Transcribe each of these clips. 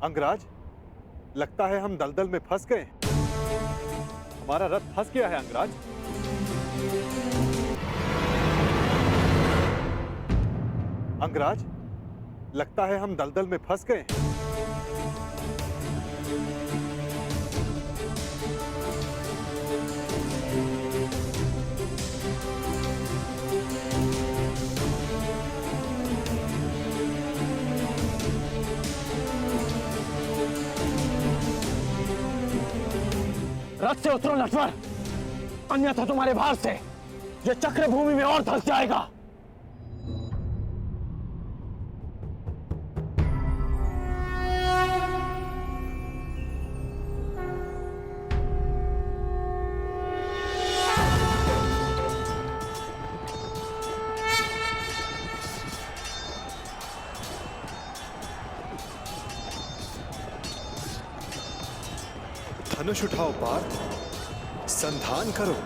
अंगराज, लगता है हम दलदल में फंस गए। हमारा रथ फंस गया है अंगराज। अंगराज, लगता है हम दलदल में फंस गए। रथ से उतरो नटवर, अन्यथा तुम्हारे भार से ये चक्र भूमि में और धंस जाएगा। धनुष उठाओ पार्थ, संधान करो।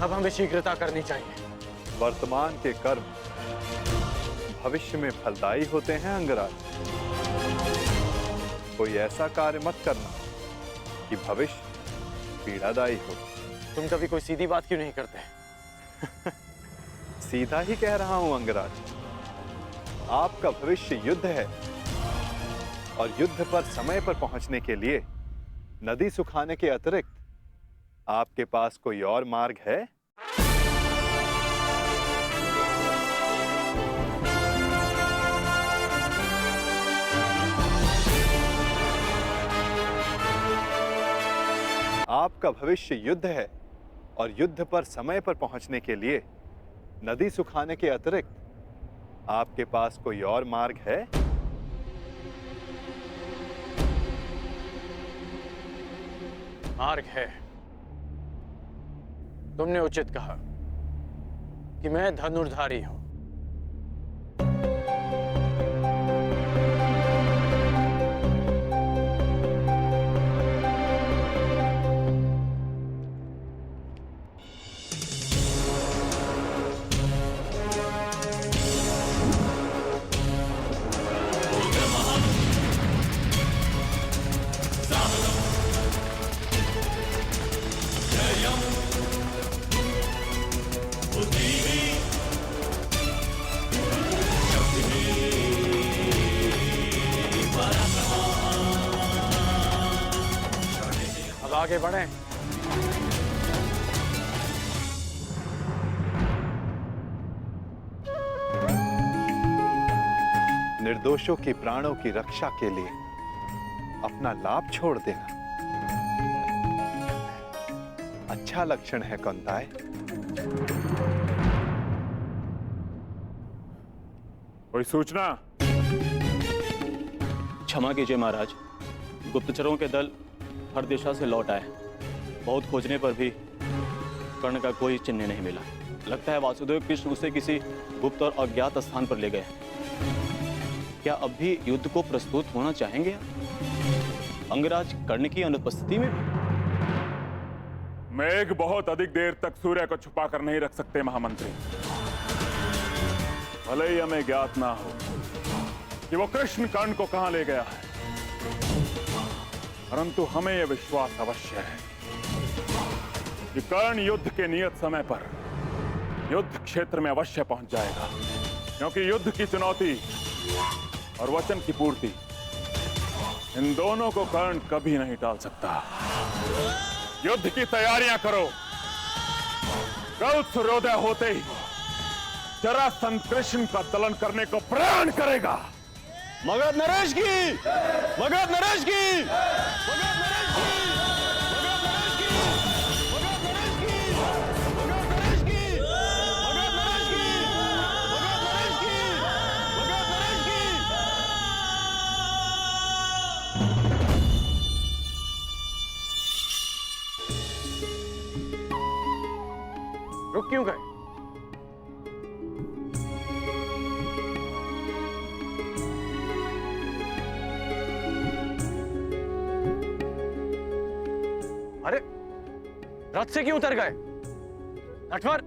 अब हमें शीघ्रता करनी चाहिए। वर्तमान के कर्म भविष्य में फलदायी होते हैं अंगराज। कोई ऐसा कार्य मत करना कि भविष्य पीड़ादायी हो। तुम कभी कोई सीधी बात क्यों नहीं करते? सीधा ही कह रहा हूं अंगराज। आपका भविष्य युद्ध है और युद्ध पर समय पर पहुंचने के लिए नदी सुखाने के अतिरिक्त आपके पास कोई और मार्ग है? आपका भविष्य युद्ध है और युद्ध पर समय पर पहुंचने के लिए नदी सुखाने के अतिरिक्त आपके पास कोई और मार्ग है? मार्ग है। तुमने उचित कहा कि मैं धनुर्धारी हूं। अब आगे बढ़ें। निर्दोषों के प्राणों की रक्षा के लिए अपना लाभ छोड़ देना अच्छा लक्षण है कौंताय। कोई सूचना? क्षमा कीजिए महाराज, गुप्तचरों के दल हर दिशा से लौट आए। बहुत खोजने पर भी कर्ण का कोई चिन्ह नहीं मिला। लगता है वासुदेव कृष्ण उसे किसी गुप्त और अज्ञात स्थान पर ले गए। क्या अब भी युद्ध को प्रस्तुत होना चाहेंगे अंगराज कर्ण की अनुपस्थिति में? मेघ बहुत अधिक देर तक सूर्य को छुपा कर नहीं रख सकते महामंत्री। भले ही हमें ज्ञात ना हो कि वो कृष्ण कर्ण को कहां ले गया है, परंतु हमें यह विश्वास अवश्य है कि कर्ण युद्ध के नियत समय पर युद्ध क्षेत्र में अवश्य पहुंच जाएगा, क्योंकि युद्ध की चुनौती और वचन की पूर्ति, इन दोनों को कर्ण कभी नहीं टाल सकता। युद्ध की तैयारियां करो। कल सूर्योदय होते ही जरासंध कृष्ण का दलन करने को प्रण करेगा। मगध नरेश की, मगध नरेश की, मगध नरेश की, मगध नरेश की, मगध नरेश की, मगध नरेश की, मगध नरेश की, मगध नरेश की, मगध नरेश की। रुक क्यों गए? अरे रथ से क्यों उतर गए? नटवर,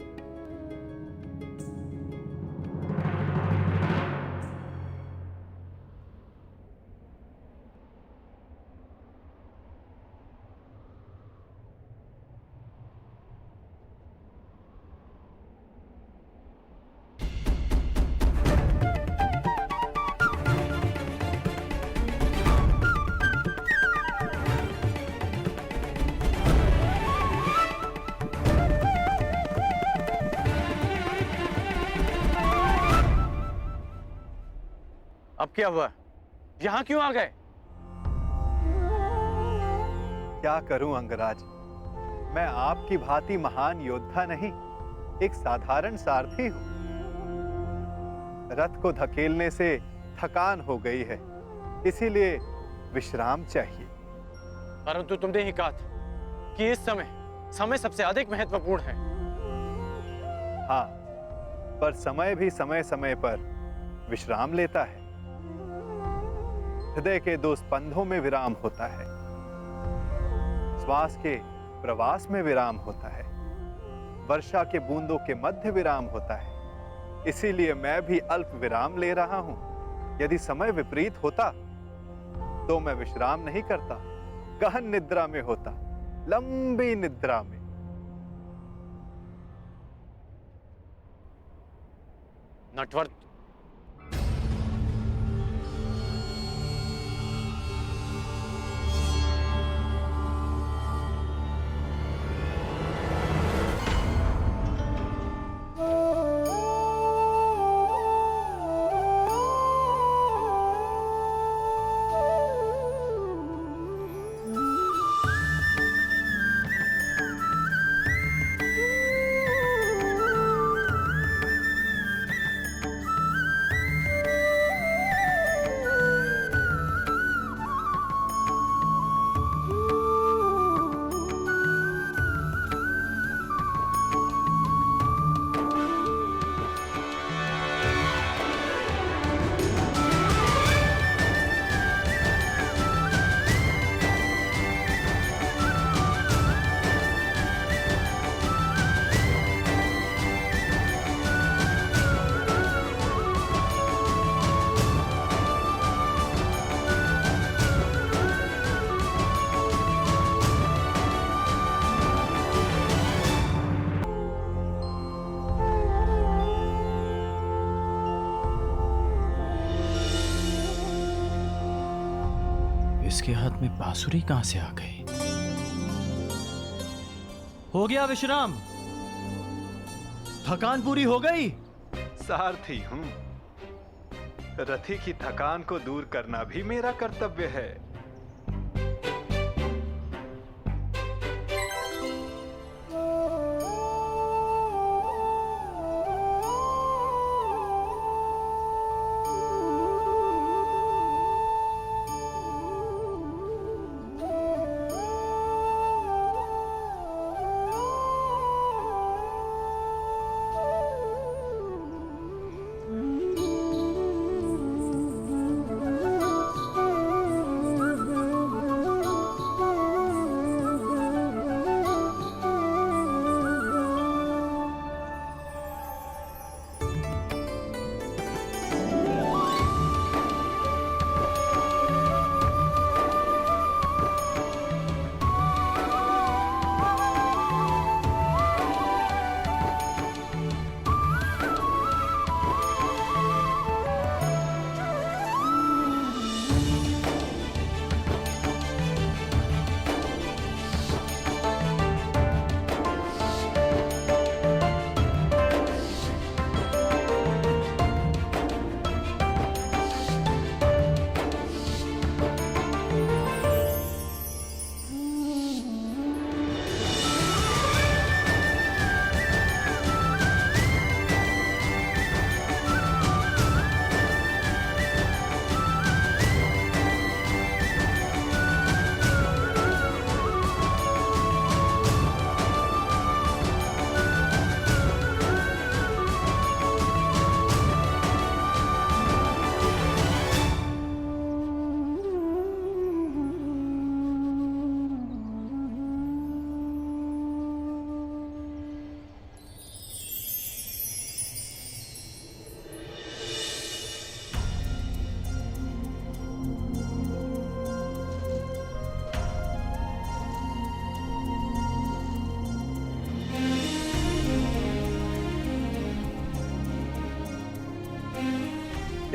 अब क्या हुआ? यहां क्यों आ गए? क्या करूं अंगराज, मैं आपकी भांति महान योद्धा नहीं, एक साधारण सारथी हूं। रथ को धकेलने से थकान हो गई है, इसीलिए विश्राम चाहिए। परंतु तुमने ही कहा था कि इस समय सबसे अधिक महत्वपूर्ण है। हाँ, पर समय भी समय समय पर विश्राम लेता है। हृदय के 2 स्पंदों में विराम होता है, श्वास के प्रवास में विराम होता है, वर्षा के बूंदों के मध्य विराम होता है। इसीलिए मैं भी अल्प विराम ले रहा हूं। यदि समय विपरीत होता तो मैं विश्राम नहीं करता, गहन निद्रा में होता, लंबी निद्रा में। नटवर, इसके हाथ में बांसुरी कहां से आ गई? हो गया विश्राम? थकान पूरी हो गई? सारथी हूं, रथी की थकान को दूर करना भी मेरा कर्तव्य है।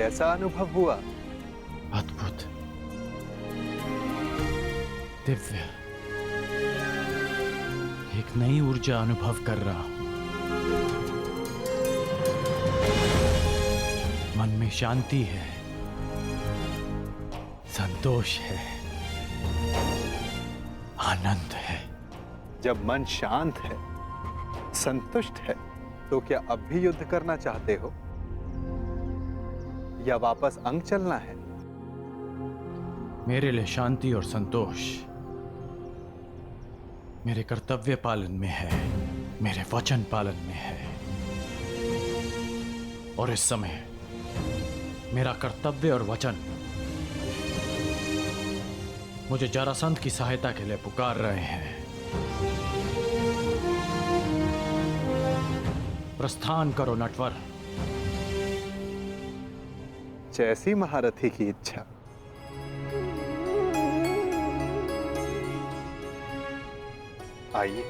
कैसा अनुभव हुआ? अद्भुत, दिव्य, एक नई ऊर्जा अनुभव कर रहा हूं। मन में शांति है, संतोष है, आनंद है। जब मन शांत है, संतुष्ट है, तो क्या अब भी युद्ध करना चाहते हो या वापस अंग चलना है? मेरे लिए शांति और संतोष मेरे कर्तव्य पालन में है, मेरे वचन पालन में है। और इस समय मेरा कर्तव्य और वचन मुझे जरासंध की सहायता के लिए पुकार रहे हैं। प्रस्थान करो नटवर। जैसी महारथी की इच्छा। आइए।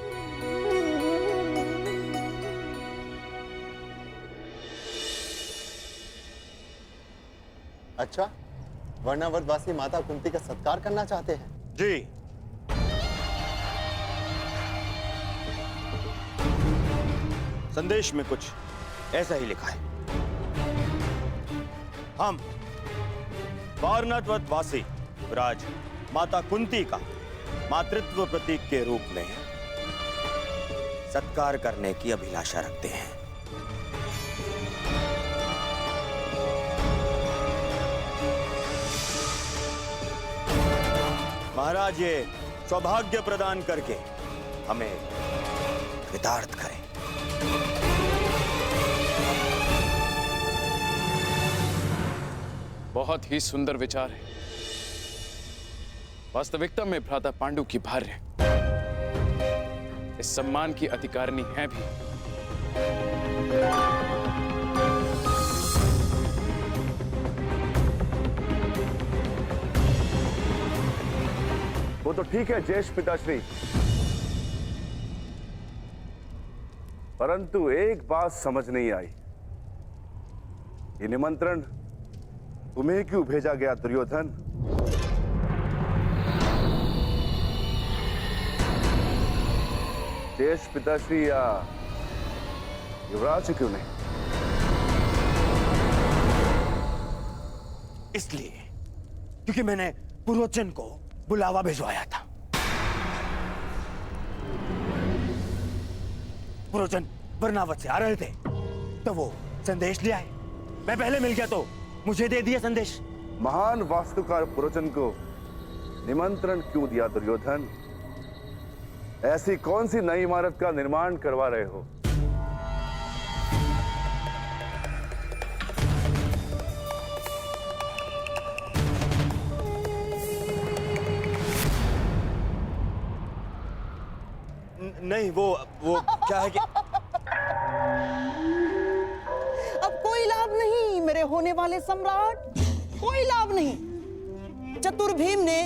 अच्छा, वर्णावतवासी माता कुंती का सत्कार करना चाहते हैं? जी। संदेश में कुछ ऐसा ही लिखा है। हम वारणावतवासी राज माता कुंती का मातृत्व प्रतीक के रूप में सत्कार करने की अभिलाषा रखते हैं। महाराज ये सौभाग्य प्रदान करके हमें कृतार्थ करें। बहुत ही सुंदर विचार है। वास्तविकता में भ्राता पांडु की भार्य इस सम्मान की अधिकारिणी है भी। वो तो ठीक है ज्येष्ठ पिताश्री, परंतु एक बात समझ नहीं आई। ये निमंत्रण तुम्हें क्यों भेजा गया दुर्योधन? ज्येष्ठ पिताश्री या युवराज से क्यों नहीं? इसलिए क्योंकि मैंने पुरोचन को बुलावा भिजवाया था। पुरोचन वर्णावत से आ रहे थे तो वो संदेश ले आए। मैं पहले मिल गया तो मुझे दे दिया संदेश। महान वास्तुकार पुरोचन को निमंत्रण क्यों दिया दुर्योधन? ऐसी कौन सी नई इमारत का निर्माण करवा रहे हो? नहीं, वो क्या है कि अब कोई लाभ नहीं मेरे होने वाले सम्राट, कोई लाभ नहीं। चतुर भीम ने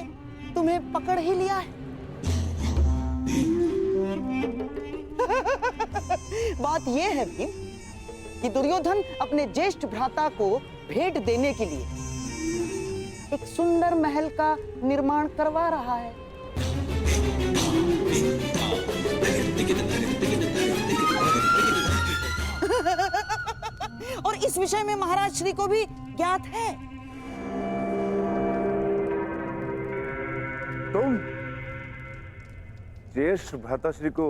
तुम्हें पकड़ ही लिया है। बात यह है भीम कि दुर्योधन अपने ज्येष्ठ भ्राता को भेंट देने के लिए एक सुंदर महल का निर्माण करवा रहा है। और इस विषय में महाराज श्री को भी ज्ञात है। तुम ज्येष्ठ भ्राताश्री को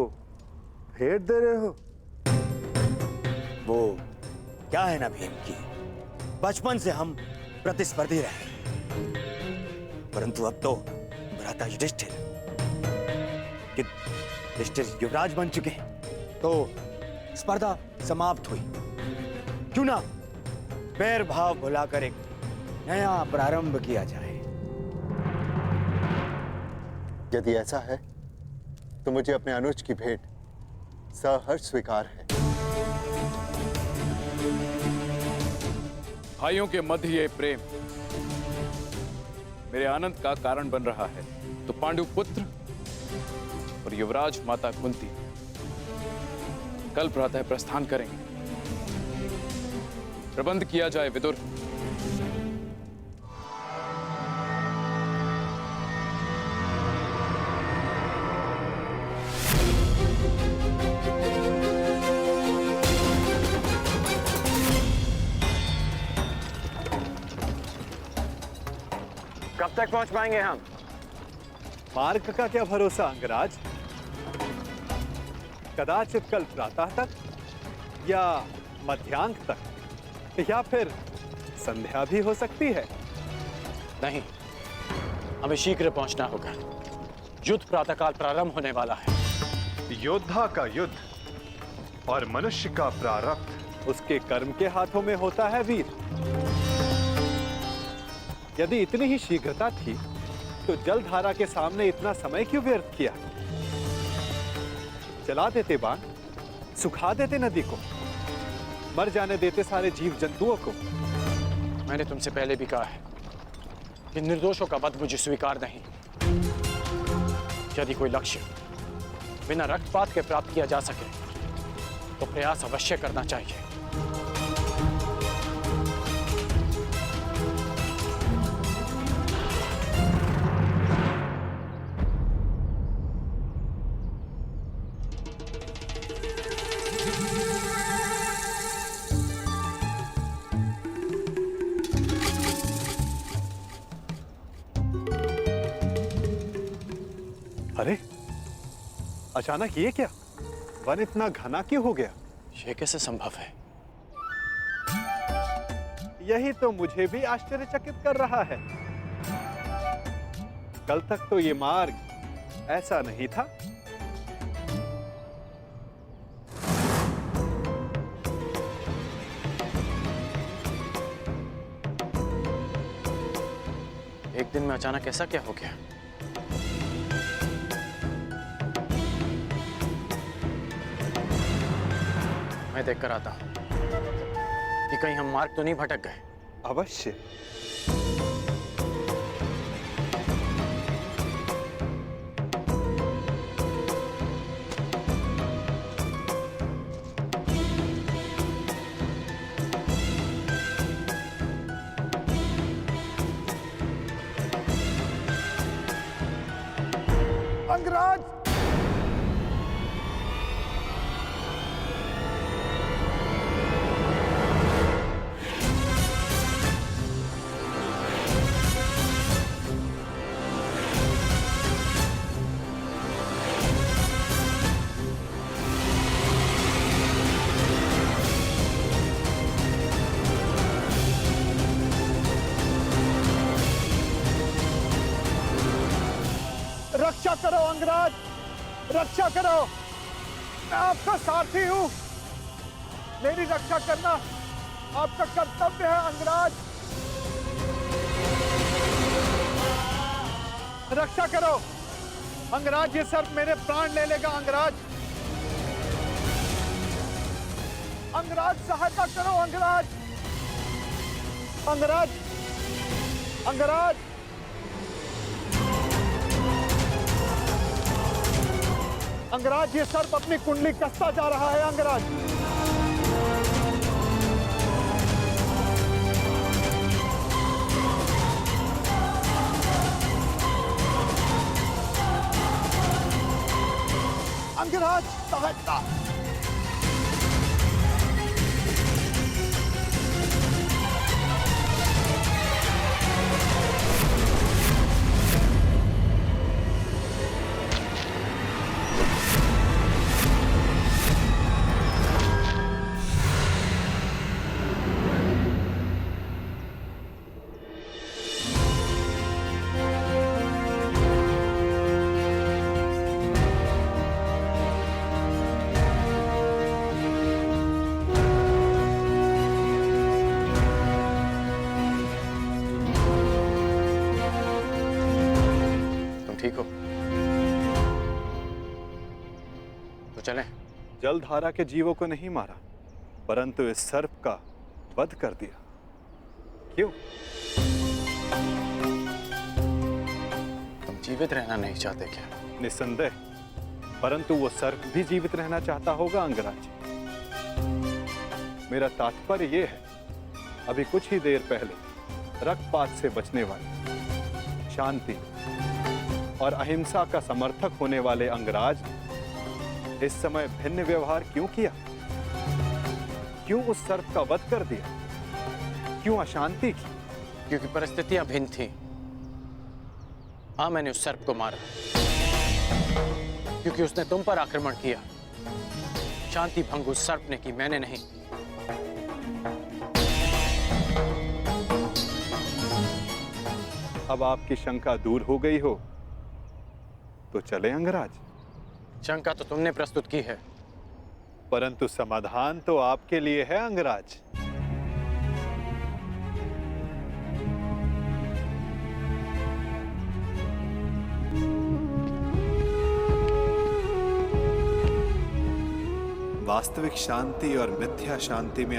भेंट दे रहे हो? वो क्या है ना भीम की, बचपन से हम प्रतिस्पर्धी रहे, परंतु अब तो भ्राता युधिष्ठिर युवराज बन चुके हैं, तो स्पर्धा समाप्त हुई। क्यों ना बैर भाव भुलाकर एक नया प्रारंभ किया जाए। यदि ऐसा है तो मुझे अपने अनुज की भेंट सहर्ष स्वीकार है। भाइयों के मध्य ये प्रेम मेरे आनंद का कारण बन रहा है, तो पांडु पुत्र और युवराज माता कुंती कल प्रातः प्रस्थान करेंगे। प्रबंध किया जाए विदुर। कब तक पहुंच पाएंगे हम? मार्ग का क्या भरोसा अंगराज? कदाचित कल प्रातः तक या मध्यांक तक या फिर संध्या भी हो सकती है। नहीं, हमें शीघ्र पहुंचना होगा। युद्ध प्रातःकाल प्रारंभ होने वाला है। योद्धा का युद्ध और मनुष्य का प्रारब्ध उसके कर्म के हाथों में होता है वीर। यदि इतनी ही शीघ्रता थी तो जलधारा के सामने इतना समय क्यों व्यर्थ किया? चला देते बाण, सुखा देते नदी को, मर जाने देते सारे जीव जंतुओं को। मैंने तुमसे पहले भी कहा है कि निर्दोषों का वध मुझे स्वीकार नहीं। यदि कोई लक्ष्य बिना रक्तपात के प्राप्त किया जा सके तो प्रयास अवश्य करना चाहिए। अरे अचानक ये क्या? वन इतना घना क्यों हो गया? ये कैसे संभव है? यही तो मुझे भी आश्चर्यचकित कर रहा है। कल तक तो ये मार्ग ऐसा नहीं था। एक दिन में अचानक ऐसा क्या हो गया? मैं देख कर आता हूं कि कहीं हम मार्ग तो नहीं भटक गए। अवश्य। अंगराज! रक्षा करो अंगराज, रक्षा करो। मैं आपका सारथी हूं। मेरी रक्षा करना आपका कर्तव्य है अंगराज। रक्षा करो अंगराज, ये सर्प मेरे प्राण ले लेगा अंगराज। अंगराज सहायता करो अंगराज। अंगराज, अंगराज। अंगराज, ये सर्प अपनी कुंडली कसता जा रहा है अंगराज। अंगराज सहायता। ठीक हो तो चलें। जलधारा के जीवों को नहीं मारा, परंतु इस सर्प का वध कर दिया। क्यों? तुम जीवित रहना नहीं चाहते क्या? निस्संदेह, परंतु वो सर्प भी जीवित रहना चाहता होगा अंगराज। मेरा तात्पर्य ये है, अभी कुछ ही देर पहले रक्तपात से बचने वाले, शांति और अहिंसा का समर्थक होने वाले अंगराज इस समय भिन्न व्यवहार क्यों किया? क्यों उस सर्प का वध कर दिया? क्यों अशांति की? क्योंकि परिस्थितियां भिन्न थी। हाँ, मैंने उस सर्प को मारा क्योंकि उसने तुम पर आक्रमण किया। शांति भंग उस सर्प ने की, मैंने नहीं। अब आपकी शंका दूर हो गई हो तो चले अंगराज। शंका तो तुमने प्रस्तुत की है। परंतु समाधान तो आपके लिए है अंगराज। वास्तविक शांति और मिथ्या शांति में